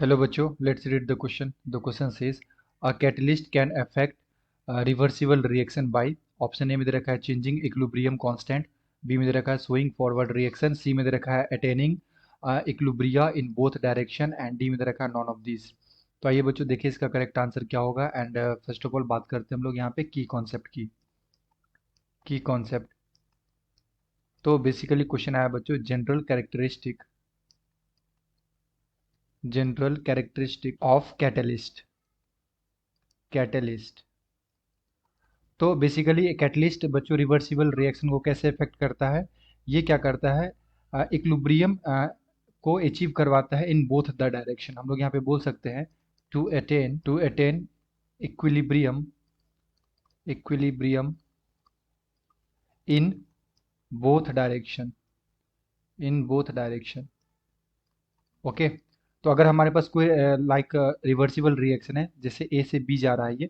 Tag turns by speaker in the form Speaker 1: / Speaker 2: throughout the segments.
Speaker 1: Hello बच्चों, let's read the question. The question says a catalyst can affect reversible reaction by option A में दे रखा है changing equilibrium constant, B में दे रखा है शोइंग फॉरवर्ड रिएक्शन, सी में दे रखा है attaining equilibria in both direction and D में दे रखा है नॉन ऑफ दिस। तो आइए बच्चों देखिए इसका करेक्ट आंसर क्या होगा। एंड फर्स्ट ऑफ ऑल बात करते हैं हम लोग यहाँ पे की कॉन्सेप्ट की कॉन्सेप्ट। तो बेसिकली क्वेश्चन आया बच्चों जनरल कैरेक्टरिस्टिक ऑफ कैटलिस्ट। तो बेसिकली कैटलिस्ट बच्चों रिवर्सिबल रिएक्शन को कैसे इफेक्ट करता है, ये क्या करता है, इक्विलिब्रियम को अचीव करवाता है इन बोथ द डायरेक्शन। हम लोग यहाँ पे बोल सकते हैं to attain equilibrium equilibrium in both direction okay. तो अगर हमारे पास कोई लाइक रिवर्सिबल रिएक्शन है, जैसे ए से बी जा रहा है ये,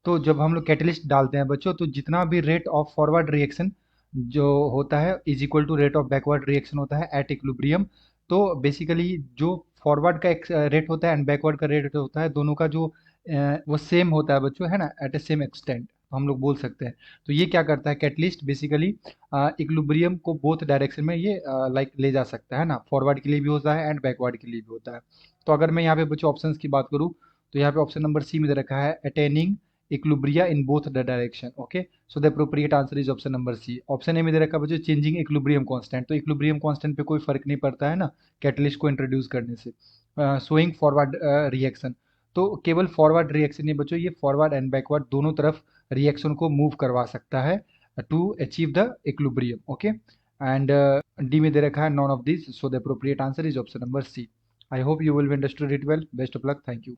Speaker 1: तो जब हम लोग कैटलिस्ट डालते हैं बच्चों, तो जितना भी रेट ऑफ फॉरवर्ड रिएक्शन जो होता है is equal to rate of backward reaction होता है एट इक्विलिब्रियम। तो बेसिकली जो फॉरवर्ड का एक रेट होता है एंड बैकवर्ड का रेट होता है, दोनों का जो वो सेम होता है बच्चों, है ना, एट ए सेम एक्सटेंट हम लोग बोल सकते हैं। तो ये क्या करता है कैटलिस्ट, बेसिकली इक्विलिब्रियम को बोथ डायरेक्शन में ये लाइक ले जा सकता है ना, फॉरवर्ड के लिए भी होता है एंड बैकवर्ड के लिए भी होता है। तो अगर मैं यहाँ पे बच्चों ऑप्शंस की बात करूँ, तो यहाँ पे ऑप्शन नंबर सी में दे रखा है attaining equilibria in both the direction okay. So the appropriate answer is option number C. Option A में दे रखा बच्चों चेंजिंग इक्विलिब्रियम कांस्टेंट, तो इक्विलिब्रियम कांस्टेंट पे कोई फर्क नहीं पड़ता है ना कैटलिस्ट को इंट्रोड्यूस करने से। शोइंग फॉरवर्ड रिएक्शन, तो केवल फॉरवर्ड रिएक्शन नहीं बच्चों, ये फॉरवर्ड एंड बैकवर्ड दोनों तरफ रिएक्शन को मूव करवा सकता है to achieve the equilibrium okay. And D में दे रखा है none of this, so the appropriate answer is option number C. I hope you will be understood it well. Best of luck, thank you.